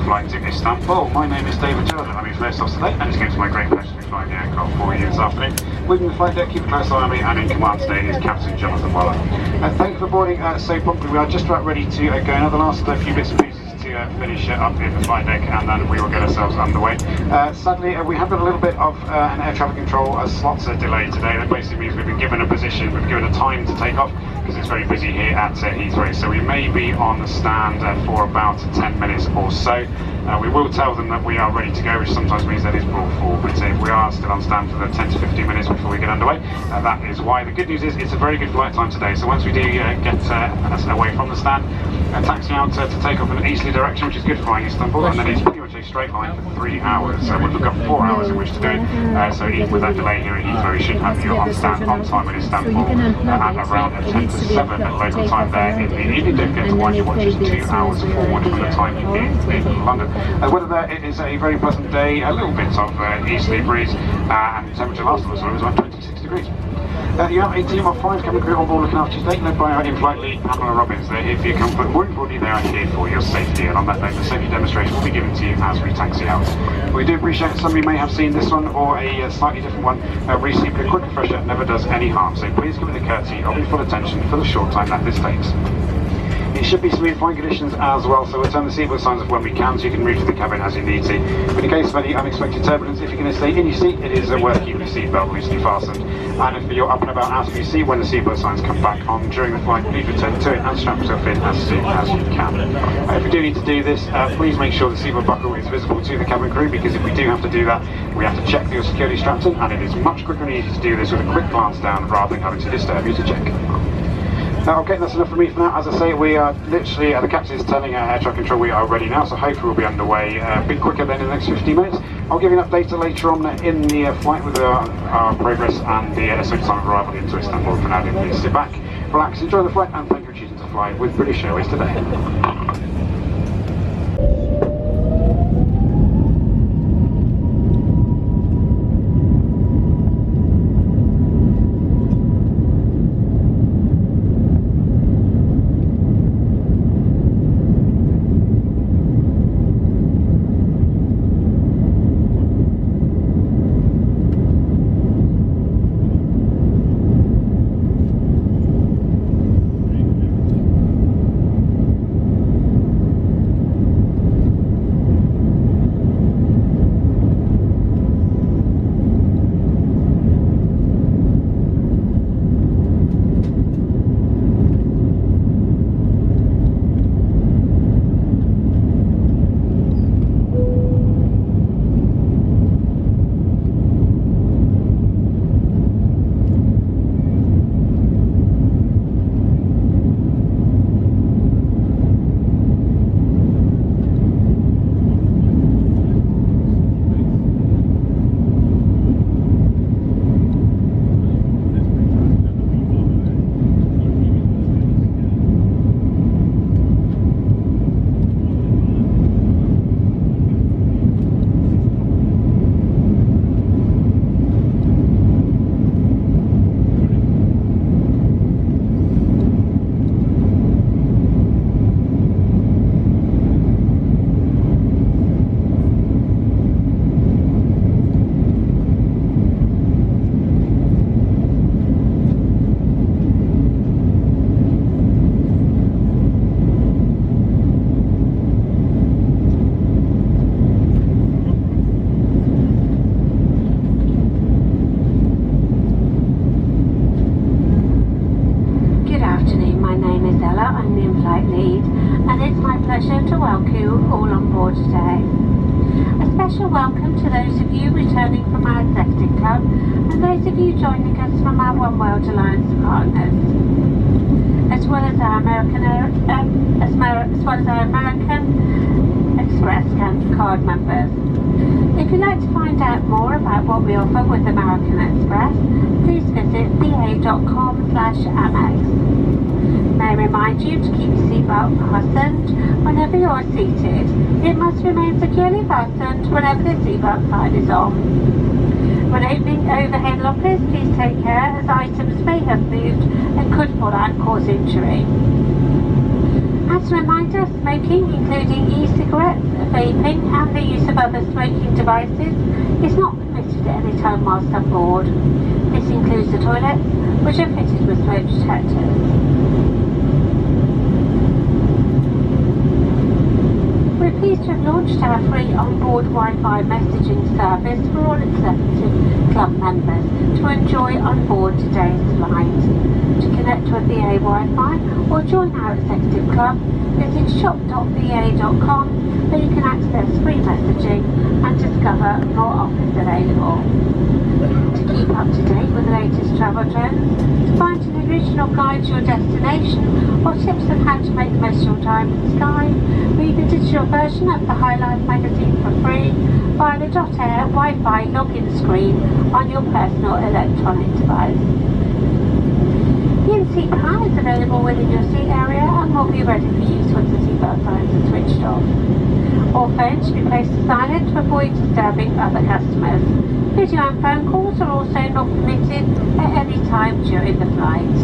flight to Istanbul. My name is David Jordan. I'm your first officer today, and it's going to be my great pleasure to be flying the aircraft for you this afternoon. Leading the flight deck, keep a close eye on me, and in command today is Captain Jonathan Waller. Thank you for boarding so promptly. We are just about ready to go now. The last few bits and pieces to finish up in the flight deck, and then we will get ourselves underway. Sadly, we have got a little bit of an air traffic control slots delay today. That basically means we've been given a position, we've given a time to take off, because it's very busy here at Heathrow. So we may be on the stand for about 10 minutes or so. We will tell them that we are ready to go, which sometimes means that is brought forward, but we are still on stand for the 10 to 15 minutes before we get underway. That is why. The good news is it's a very good flight time today, so once we do get away from the stand, taxi out to take off in an easterly direction, which is good flying Istanbul, and then it's pretty much a straight line for 3 hours, so we've got 4 hours in which to do it, so even with that delay here at Heathrow, we should have you on stand on time in Istanbul at around 10 to 7 at local time there in the evening. Don't forget to wind your watches 2 hours forward from the time in London. Weather there, it is a very pleasant day, a little bit of easterly breeze, and temperature last of us was around 26 degrees. You have a team of 5 cabin crew on board looking after you today, led by our in-flight lead, Pamela Robbins. They're here for your comfort. More importantly, they are here for your safety. And on that note, the safety demonstration will be given to you as we taxi out. We do appreciate some of you may have seen this one or a slightly different one recently, but a quick refresher never does any harm. So please give it the courtesy of your full attention for the short time that this takes. It should be smooth flying conditions as well, so we'll turn the seatbelt signs off when we can, so you can move to the cabin as you need to. But in case of any unexpected turbulence, if you're going to stay in your seat, it is worth keeping your seatbelt loosely fastened. And if you're up and about out of your seat when the seatbelt signs come back on during the flight, please return to it and strap yourself in as soon as you can. If you do need to do this, please make sure the seatbelt buckle is visible to the cabin crew, because if we do have to do that, we have to check that you're securely strapped in, and it is much quicker and easier to do this with a quick glance down rather than having to disturb you to check. Okay, that's enough for me for now. As I say, we are literally, the captain is telling air traffic control we are ready now, so hopefully we'll be underway a bit quicker than in the next 15 minutes. I'll give you an update later on in the flight with our progress and the estimated time of arrival into Istanbul. For now, please sit back, relax, enjoy the flight, and thank you for choosing to fly with British Airways today. To welcome you all on board today. A special welcome to those of you returning from our Executive Club and those of you joining us from our One World Alliance partners, as well as our American Express card members. If you'd like to find out more about what we offer with American Express, please visit ba.com/Amex. May I remind you to keep your seatbelt fastened whenever you are seated. It must remain securely fastened whenever the seatbelt sign is on. When opening overhead lockers, please take care as items may have moved and could fall out and cause injury. As a reminder, smoking, including e-cigarettes, vaping and the use of other smoking devices, is not permitted at any time whilst on board. This includes the toilets, which are fitted with smoke detectors. We're pleased to have launched our free onboard Wi-Fi messaging service for all executive club members to enjoy on board today's flight. To connect with BA Wi-Fi or join our executive club, visit shop.ba.com where you can access free messaging and discover more offers available. To keep up to date with the latest travel trends, to find an original guide to your destination or tips on how to make the most of your time in the sky, read the digital version of the High Life magazine for free via the .air Wi-Fi login screen on your personal electronic device. The in-seat car is available within your seat area and will be ready for use once the seatbelt signs are switched off. All phones should be placed to silent to avoid disturbing other customers. Video and phone calls are also not permitted at any time during the flight.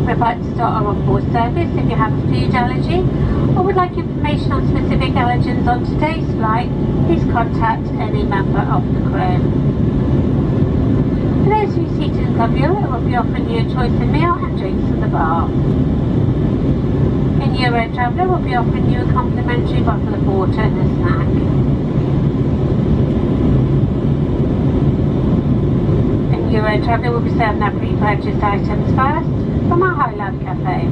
We'd like to start our onboard service if you have a food allergy or would like information on specific allergens on today's flight, please contact any member of the crew. For those of you seated in Club Euro, we'll be offering you a choice of meal and drinks at the bar. In Euro Traveller, we'll be offering you a complimentary bottle of water and a snack. In Euro Traveller, we'll be serving our pre-purchased items first from our High Life Cafe.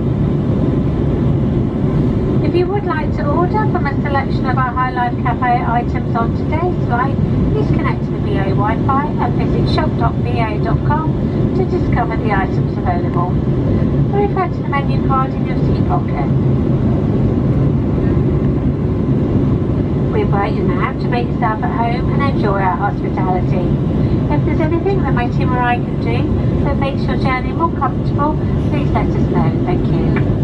If you would like to order from a selection of our High Life Cafe items on today's flight, please connect to the BA Wi-Fi and visit shop.ba.com to discover the items available. Or refer to the menu card in your seat pocket. We invite you now to make yourself at home and enjoy our hospitality. If there's anything that my team or I can do that makes your journey more comfortable, please let us know. Thank you.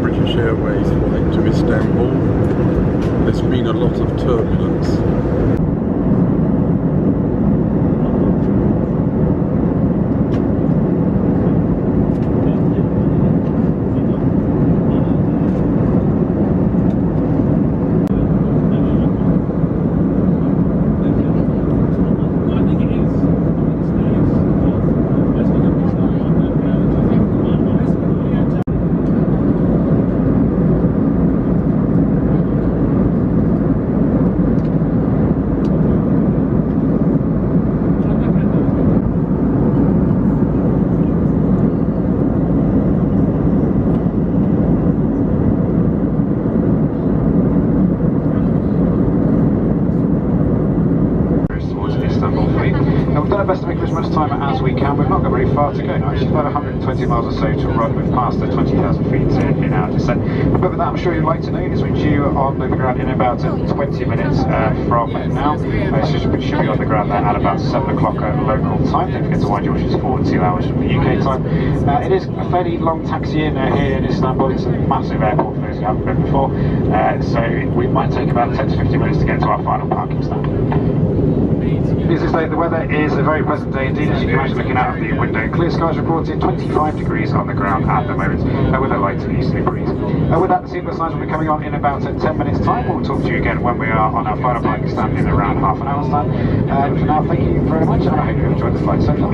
British Airways flight to Istanbul. There's been a lot of turbulence. We've done our best to make as much time as we can. We've not got very far to go now. It's about 120 miles or so to run. We've passed the 20,000 feet in our descent. But with that, I'm sure you'd like to know is we're due on the ground in about 20 minutes from now. So should be on the ground there at about 7 o'clock local time. Don't forget to wind your watches forward 2 hours from the UK time. It is a fairly long taxi in here in Istanbul. It's a massive airport for those who haven't been before. So we might take about 10 to 15 minutes to get to our final parking stand. Needless to say, the weather is a very pleasant day indeed, as you can imagine looking out of the window. Clear skies reported, 25 degrees on the ground at the moment, with a light easterly breeze. With that, the seatbelt signs will be coming on in about 10 minutes time. We'll talk to you again when we are on our final parking stand in around half an hour's time. But for now, thank you very much, and I hope you enjoyed the flight so far.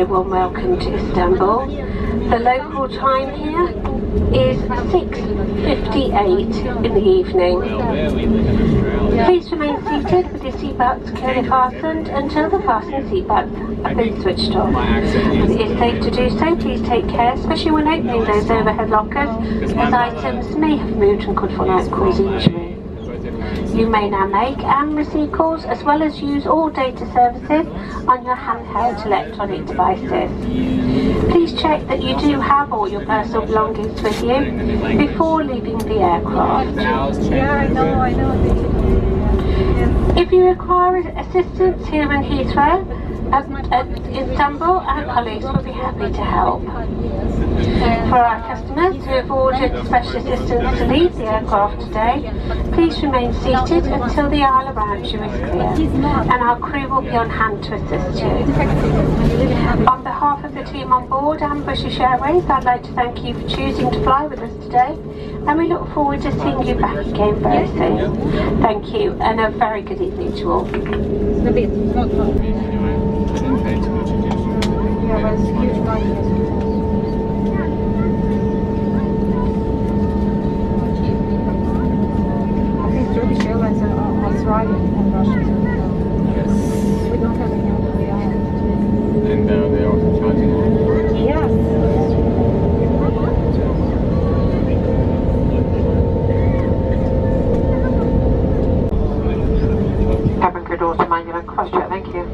very warm welcome to Istanbul. The local time here is 6:58 in the evening. Please remain seated with your seatbelts securely fastened until the fasten seatbelts have been switched off. It is safe to do so. Please take care, especially when opening those overhead lockers, as items may have moved and could fall out, causing injury. You may now make and receive calls as well as use all data services on your handheld electronic devices. Please check that you do have all your personal belongings with you before leaving the aircraft. Yeah, I know. If you require assistance here in Heathrow, at Istanbul, our colleagues will be happy to help. For our customers who have ordered special assistance to leave the aircraft today, please remain seated until the aisle around you is clear, and our crew will be on hand to assist you. On behalf of the team on board and British Airways, I'd like to thank you for choosing to fly with us today, and we look forward to seeing you back again very soon. Thank you, and a very good evening to all. British Airways are Australian and Russian. Yes. We don't have any on the island. And they're also charging for it. Yes. Cabin crew doors to manual and cross-check, thank you.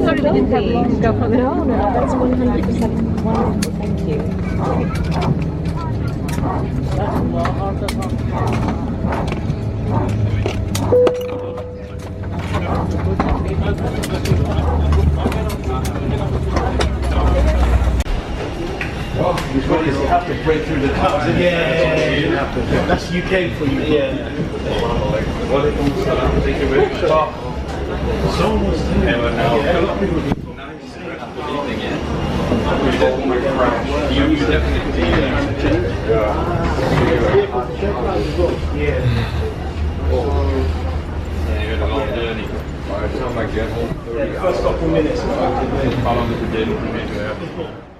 Sorry, we didn't have long ago. No, that's 100%. Wonderful, thank you. Which one is you have to break through the clouds? Yeah. That's UK for you. Yeah. So almost there. A lot of people do nice. You definitely yeah. You had a long journey. By the time I get home, first couple of minutes. How long is the journey from here to there?